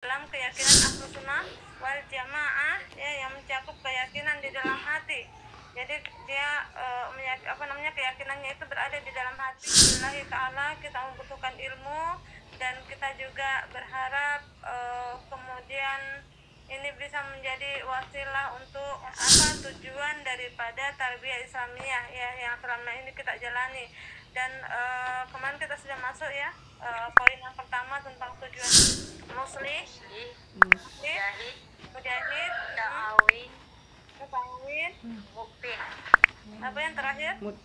dalam keyakinan Ahlus Sunnah wal Jamaah, ya, yang mencakup keyakinan di dalam hati. Jadi dia keyakinannya itu berada di dalam hati. Billahi ta'ala, kita membutuhkan ilmu dan kita juga berharap kemudian ini bisa menjadi wasilah untuk tujuan daripada tarbiyah Islamiyah, ya, yang selama ini kita jalani. Dan kemarin kita sudah masuk, ya, poin yang pertama tentang tujuan muslih, mujahid, ta'awin, mukti. Apa yang terakhir? Mukti.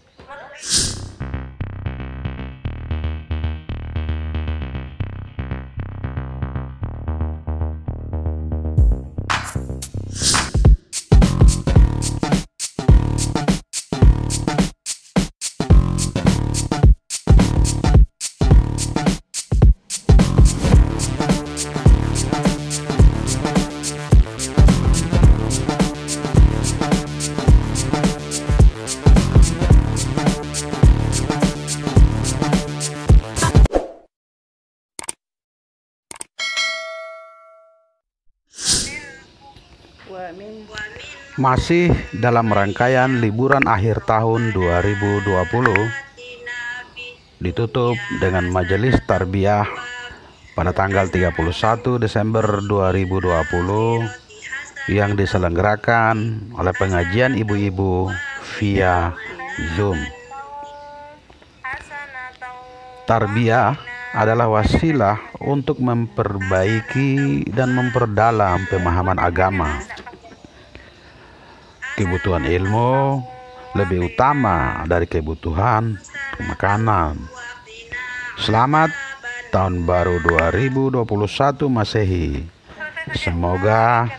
Masih dalam rangkaian liburan akhir tahun 2020, ditutup dengan majelis tarbiyah pada tanggal 31 Desember 2020 yang diselenggarakan oleh pengajian ibu-ibu via Zoom. Tarbiyah adalah wasilah untuk memperbaiki dan memperdalam pemahaman agama. Kebutuhan ilmu lebih utama dari kebutuhan makanan. Selamat Tahun Baru 2021 Masehi. Semoga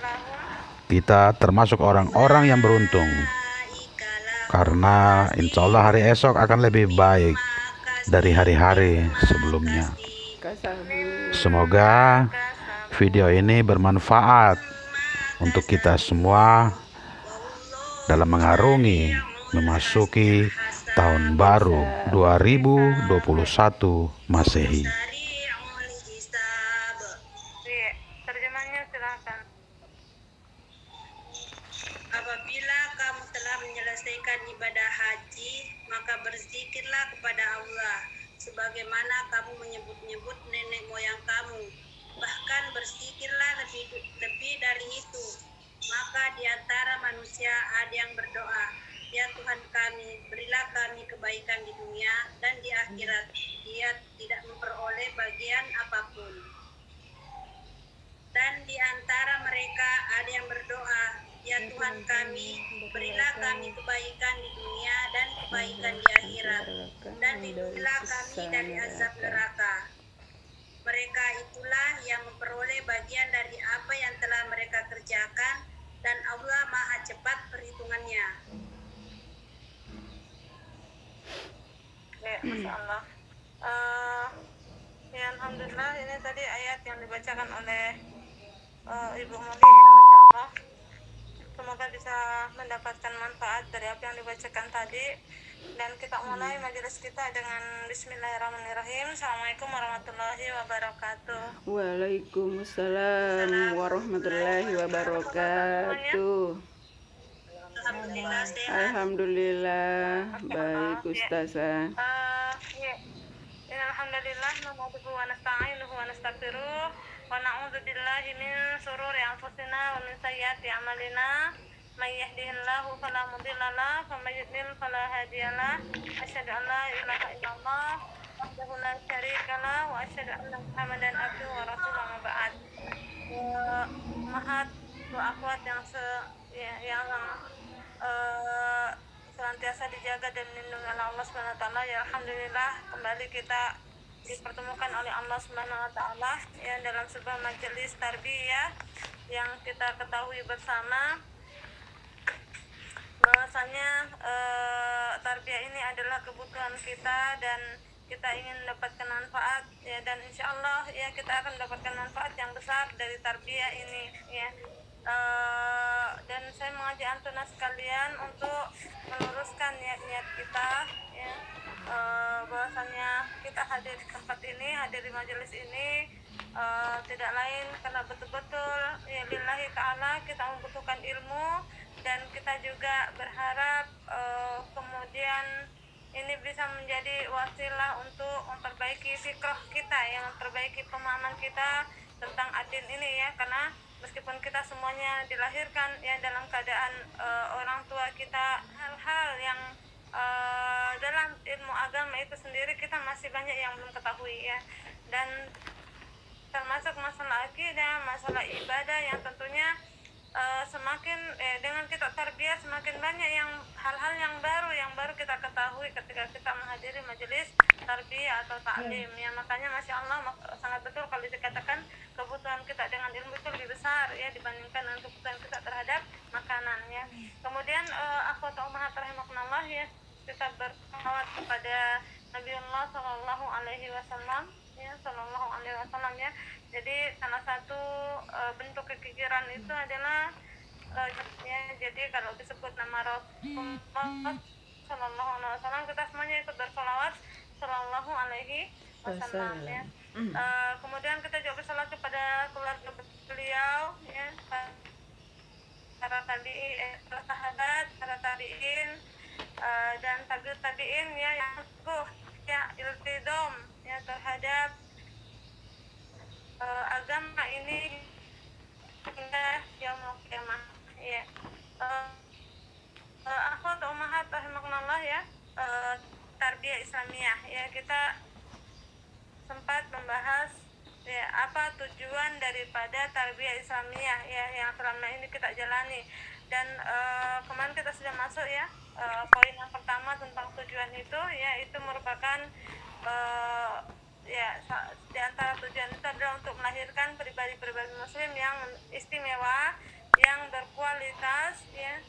kita termasuk orang-orang yang beruntung, karena insya Allah hari esok akan lebih baik dari hari-hari sebelumnya. Semoga video ini bermanfaat untuk kita semua dalam mengarungi memasuki tahun baru 2021 Masehi. Terjemahnya silakan. Apabila kamu telah menyelesaikan ibadah haji, maka berzikirlah kepada Allah sebagaimana kamu menyebut-nyebut nenek moyang kamu. Bahkan berzikirlah lebih dari itu. Maka di antara manusia ada yang berdoa, "Ya Tuhan kami, berilah kami kebaikan di dunia dan di akhirat." Dia tidak memperoleh bagian apapun. Dan di antara mereka ada yang berdoa, "Ya Tuhan kami, berilah kami kebaikan di dunia dan kebaikan di akhirat, dan lindungilah kami dari azab neraka." Mereka itulah yang memperoleh bagian dari apa yang telah mereka kerjakan, dan Allah Maha Cepat perhitungannya. Ya, Masya Allah. Ya, Alhamdulillah, ini tadi ayat yang dibacakan oleh Ibu Muli, ya, Masya Allah. Semoga bisa mendapatkan manfaat dari apa yang dibacakan tadi. Dan kita mulai majelis kita dengan Bismillahirrahmanirrahim. Assalamualaikum warahmatullahi wabarakatuh. Waalaikumsalam warahmatullahi wabarakatuh. Alhamdulillah, baik Ustazah. Alhamdulillah, nahmaduhu wa nasta'inuhu wa nastaghfiruh wa na'udzu billahi min shururi anfusina wa min sayyiati a'malina. May yahdihillahu fala mudilla lahu wa may yudlil fala hadiya lahu. Asyhadu an la ilaha illallah wahdahu la syarika lahu wa asyhadu anna Muhammadan abduhu wa rasuluhu, amma ba'd. Mahat wa akhwat yang senantiasa dijaga dan dilindungi oleh Allah Subhanahu wa taala. Ya, alhamdulillah, kembali kita dipertemukan oleh Allah Subhanahu wa taala, ya, dalam sebuah majelis tarbiyah yang kita ketahui bersama bahwasanya tarbiyah ini adalah kebutuhan kita dan kita ingin mendapatkan manfaat, ya, dan insya Allah, ya, kita akan mendapatkan manfaat yang besar dari tarbiyah ini, ya. Dan saya mengajak antum sekalian untuk meluruskan niat-niat kita, ya, bahwasanya kita hadir di tempat ini, hadir di majelis ini tidak lain karena betul-betul ya lillahi ta'ala kita membutuhkan ilmu, dan kita juga berharap kemudian ini bisa menjadi wasilah untuk memperbaiki fikrah kita, yang memperbaiki pemahaman kita tentang adin ini ya, karena meskipun kita semuanya dilahirkan ya dalam keadaan orang tua kita, hal-hal yang dalam ilmu agama itu sendiri kita masih banyak yang belum ketahui ya, dan termasuk masalah akidah, masalah ibadah yang tentunya semakin dengan kita tarbiyah semakin banyak yang hal-hal yang baru kita ketahui ketika kita menghadiri majelis tarbiyah atau taklim ya. Makanya masya Allah sangat betul kalau dikatakan kebutuhan kita dengan ilmu itu lebih besar ya dibandingkan dengan kebutuhan kita terhadap makanan ya. Kemudian akhwat ummahat rahimakumullah ya, kita berkhawat kepada Nabiullah sallallahu alaihi wasallam ya, sallallahu alaihi wasallam ya. Jadi salah satu bentuk kekikiran itu adalah ya, jadi kalau disebut nama Rasulullah sallallahu alaihi wasallam kita semuanya ikut bersolawat sallallahu alaihi wasallam ya. Kemudian kita juga bersolawat kepada keluarga beliau ya, para sahabat, para tabi'in dan tabi'in ya yang teguh ya iltidom ya terhadap agama ini hingga yaumul qiyamah ya. Akhwat ummahat rahimakumullah ya, tarbiyah Islamiyah ya, kita sempat membahas ya apa tujuan daripada tarbiyah Islamiyah ya yang selama ini kita jalani, dan kemarin kita sudah masuk ya poin yang pertama tentang tujuan itu ya, itu merupakan ya di antara tujuan itu adalah untuk melahirkan pribadi-pribadi muslim yang istimewa, yang berkualitas ya,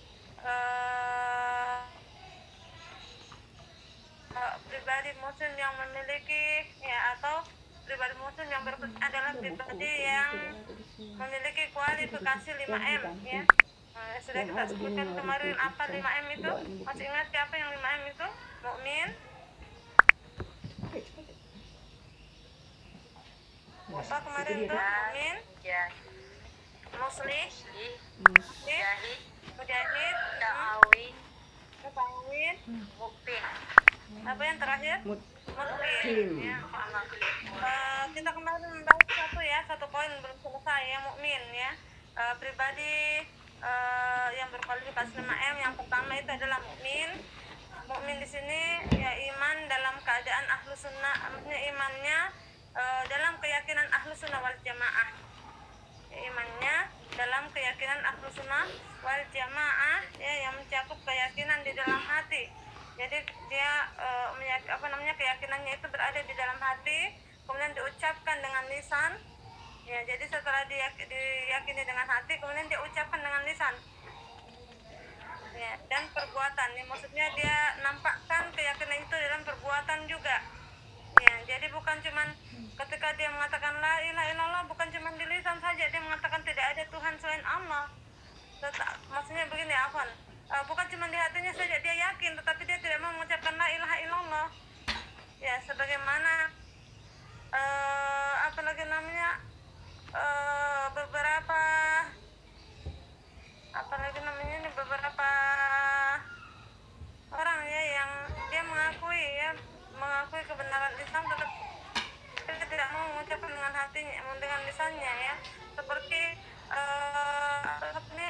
pribadi muslim yang memiliki ya, atau pribadi muslim yang adalah pribadi yang memiliki kualifikasi 5M ya. Sudah kita sebutkan kemarin apa 5M itu, masih ingat siapa yang 5M itu? Mukmin, apa kemarin tuh? Mukmin, muslim, mujahid, mutawin, mukmin. Apa yang terakhir? Mukmin. Ya. Kita kemarin membahas satu poin belum selesai ya, mukmin ya. Pribadi yang berkualifikasi 5M yang pertama itu adalah mukmin. Mukmin di sini ya iman dalam keadaan ahlu sunnah, maksudnya imannya dalam keyakinan ahlu sunnah wal jamaah ya, imannya dalam keyakinan ahlu sunnah wal jamaah ya, yang mencakup keyakinan di dalam hati. Jadi dia keyakinannya itu berada di dalam hati, kemudian diucapkan dengan lisan ya. Jadi setelah diyakini dengan hati, kemudian dia ucapkan dengan lisan ya, dan perbuatan ya, maksudnya dia nampakkan keyakinan itu dalam perbuatan juga ya. Jadi bukan cuman ketika dia mengatakan la ilaha illallah, bukan cuma di lisan saja dia mengatakan tidak ada Tuhan selain Allah. Maksudnya begini Afwan, bukan cuma di hatinya saja dia yakin, tetapi dia tidak mau mengucapkan la ilaha illallah ya, sebagaimana beberapa orang ya yang dia mengakui kebenaran Islam, tetap dia tidak mau mengucapkan dengan hatinya, dengan lisannya ya, seperti ini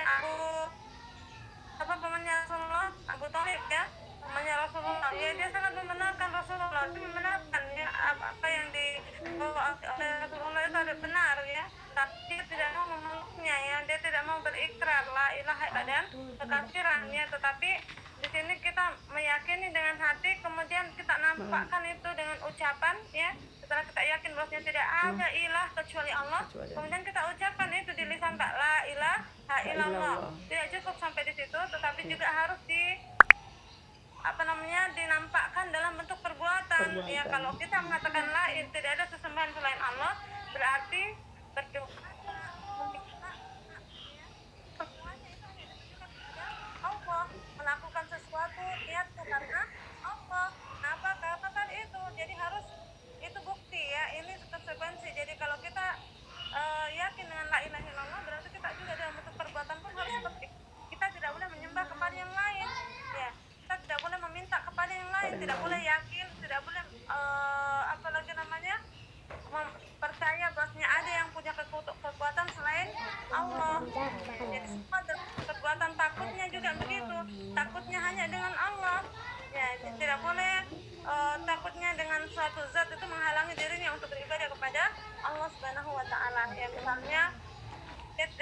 pamannya Rasulullah, Abu Thalib ya, pamannya Rasulullah ya, dia sangat membenarkan Rasulullah, dia membenarkan ya apa yang dibawa oleh Rasulullah itu ada benar ya, tapi dia tidak mau memeluknya ya, dia tidak mau berikrar la ilaha dan kekafiran ya. Tetapi di sini kita meyakini dengan hati, kemudian kita nampakkan itu dengan ucapan ya. Setelah kita yakin bahwasanya tidak ada ilah kecuali Allah, kemudian kita ucapkan itu di lisan, tak la ilaha illallah. Tidak cukup sampai di situ, tetapi juga harus dinampakkan dalam bentuk perbuatan. Ya, kalau kita mengatakan la tidak ada sesembahan selain Allah, berarti berdoa Allah, melakukan sesuatu niat karena Allah. Apa tadi itu? Jadi harus itu bukti ya, ini konsekuensi. Jadi kalau kita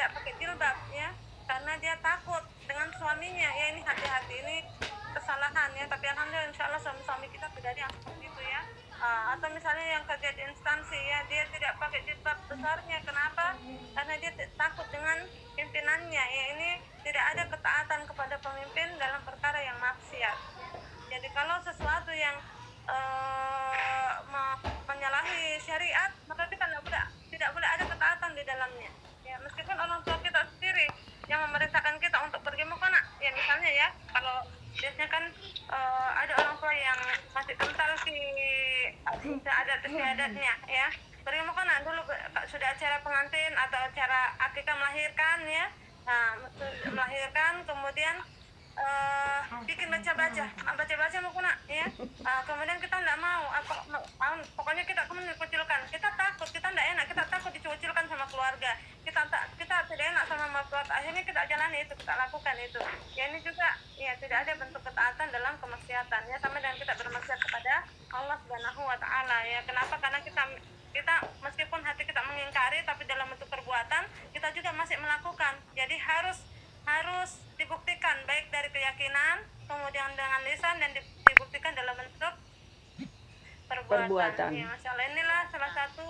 tidak pakai jilbab ya, karena dia takut dengan suaminya ya. Ini hati-hati, ini kesalahan ya, tapi alhamdulillah insyaallah suami-suami kita tidak ada yang seperti itu ya. Atau misalnya yang kerja di instansi ya, dia tidak pakai jilbab besarnya. Kenapa? Karena dia takut dengan pimpinannya ya. Ini tidak ada ketaatan kepada pemimpin dalam perkara yang maksiat. Jadi kalau sesuatu yang menyalahi syariat, maka kita tidak boleh ada ketaatan di dalamnya ya. Meskipun orang tua kita sendiri yang memerintahkan kita untuk pergi mukena ya, misalnya ya, kalau biasanya kan ada orang tua yang masih kental si adat istiadatnya ya, pergi mukena dulu sudah acara pengantin atau acara akikah melahirkan ya. Melahirkan kemudian bikin baca-baca mukena ya. Kemudian kita tidak mau, pokoknya kita kemudian dikucilkan, kita takut, kita tidak enak, kita takut dikucilkan sama keluarga, kita tidak enak sama mertua, akhirnya kita jalani itu, kita lakukan itu ya. Ini juga ya tidak ada bentuk ketaatan dalam kemaksiatan ya, sama dengan kita bermaksiat kepada Allah Subhanahu wa taala ya. Kenapa? Karena kita meskipun hati kita mengingkari, tapi dalam bentuk perbuatan kita juga masih melakukan. Jadi harus dibuktikan baik dari keyakinan, kemudian dengan lisan, dan dibuktikan dalam bentuk perbuatan. Ya, masalah inilah salah satu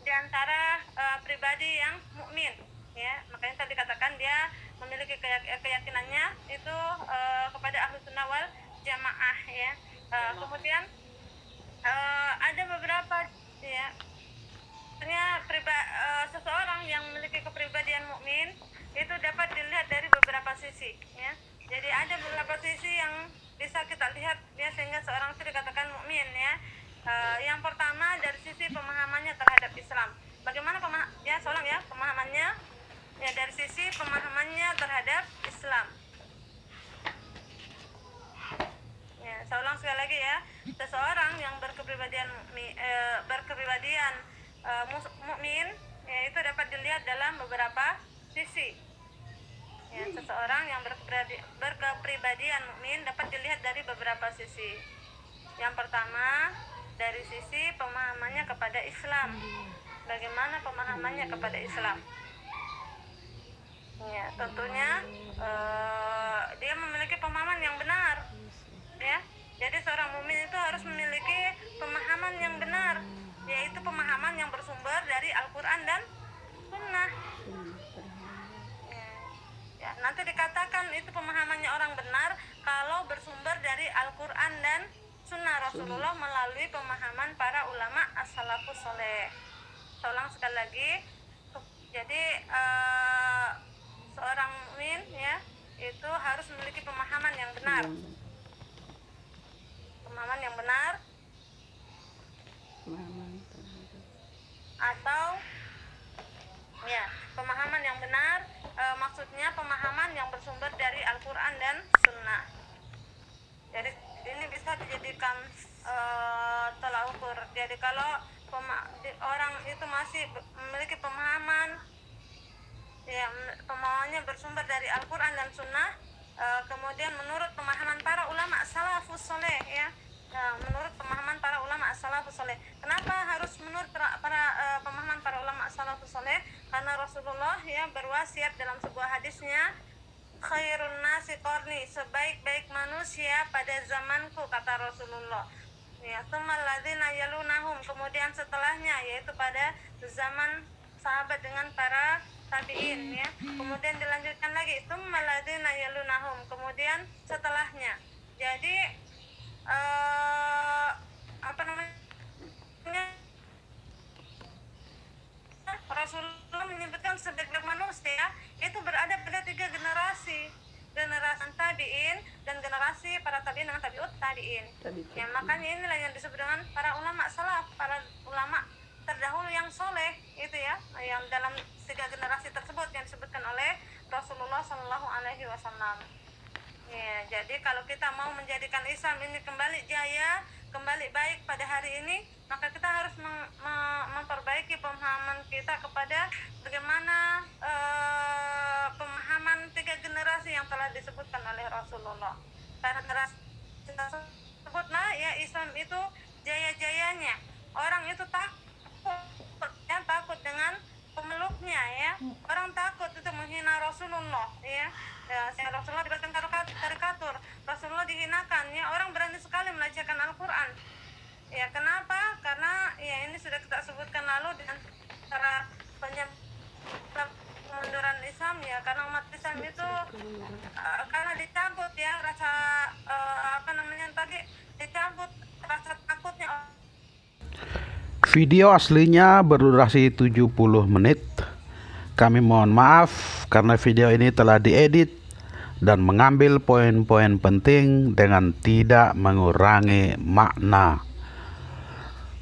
di antara pribadi yang mukmin ya. Makanya tadi katakan dia memiliki keyakinannya itu kepada Ahlus Sunnah wal Jamaah ya. Kemudian ada beberapa ya, seseorang yang memiliki kepribadian mukmin itu dapat dilihat dari beberapa sisi ya. Jadi ada beberapa sisi yang bisa kita lihat ya, sehingga seorang itu dikatakan mukmin ya. Yang pertama dari sisi pemahamannya terhadap Islam. Bagaimana pemahamannya ya, dari sisi pemahamannya terhadap Islam. Ya, saya ulang sekali lagi ya. Seseorang yang berkepribadian mukmin ya, itu dapat dilihat dalam beberapa sisi ya. Seseorang yang berkepribadian mukmin dapat dilihat dari beberapa sisi. Yang pertama dari sisi pemahamannya kepada Islam. Bagaimana pemahamannya kepada Islam ya? Tentunya dia memiliki pemahaman yang benar ya. Jadi seorang mukmin itu harus memiliki pemahaman yang benar, yaitu pemahaman yang bersumber dari Al-Quran dan Sunnah ya. Nanti dikatakan itu pemahamannya orang benar kalau bersumber dari Al-Quran dan Sunnah Rasulullah melalui pemahaman para ulama as-salafus soleh. Saya ulang sekali lagi. Jadi seorang mukmin ya itu harus memiliki pemahaman yang benar. Pemahaman yang benar atau ya, pemahaman yang benar maksudnya pemahaman yang bersumber dari Al-Quran dan Sunnah. Jadi ini bisa dijadikan tolak ukur. Jadi kalau orang itu masih memiliki pemahaman ya, pemahamannya bersumber dari Al-Quran dan Sunnah, kemudian menurut pemahaman para ulama salafus soleh ya, menurut pemahaman para ulama salafus soleh. Kenapa harus menurut pemahaman para ulama salafus soleh? Karena Rasulullah ya berwasiat dalam sebuah hadisnya, khairun nasi qarni, sebaik-baik manusia pada zamanku, kata Rasulullah ya. Tsummal ladzina yalunahum, kemudian setelahnya, yaitu pada zaman sahabat dengan para tabi'in ya. Kemudian dilanjutkan lagi, tsummal ladzina yalunahum, kemudian setelahnya. Jadi Rasulullah menyebutkan sebaik-baik manusia itu berada pada 3 generasi tabi'in dan generasi para tabi'in dengan tabi'ut tabi'in ya. Makanya inilah yang disebut dengan para ulama salaf, para ulama terdahulu yang soleh itu ya, yang dalam 3 generasi tersebut yang disebutkan oleh Rasulullah Shallallahu Alaihi Wasallam ya. Jadi kalau kita mau menjadikan Islam ini kembali jaya, kembali baik pada hari ini, maka kita harus memperbaiki pemahaman kita kepada bagaimana pemahaman 3 generasi yang telah disebutkan oleh Rasulullah. Karena generasi tersebutlah ya Islam itu jaya-jayanya. Orang itu takut dengan pemeluknya ya. Orang takut itu Rasulullah, ya. Rasulullah dibuatkan karikatur, Rasulullah dihinakan, ya. Orang berani sekali melecehkan Al-Quran. Ya, kenapa? Karena ya ini sudah kita sebutkan lalu dengan cara penyebab kemunduran Islam, ya, karena umat Islam itu karena dicabut, ya, rasa dicabut rasa takutnya. Video aslinya berdurasi 70 menit. Kami mohon maaf karena video ini telah diedit dan mengambil poin-poin penting dengan tidak mengurangi makna.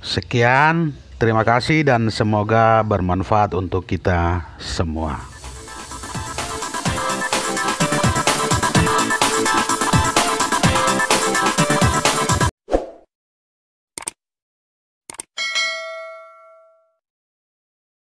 Sekian, terima kasih dan semoga bermanfaat untuk kita semua.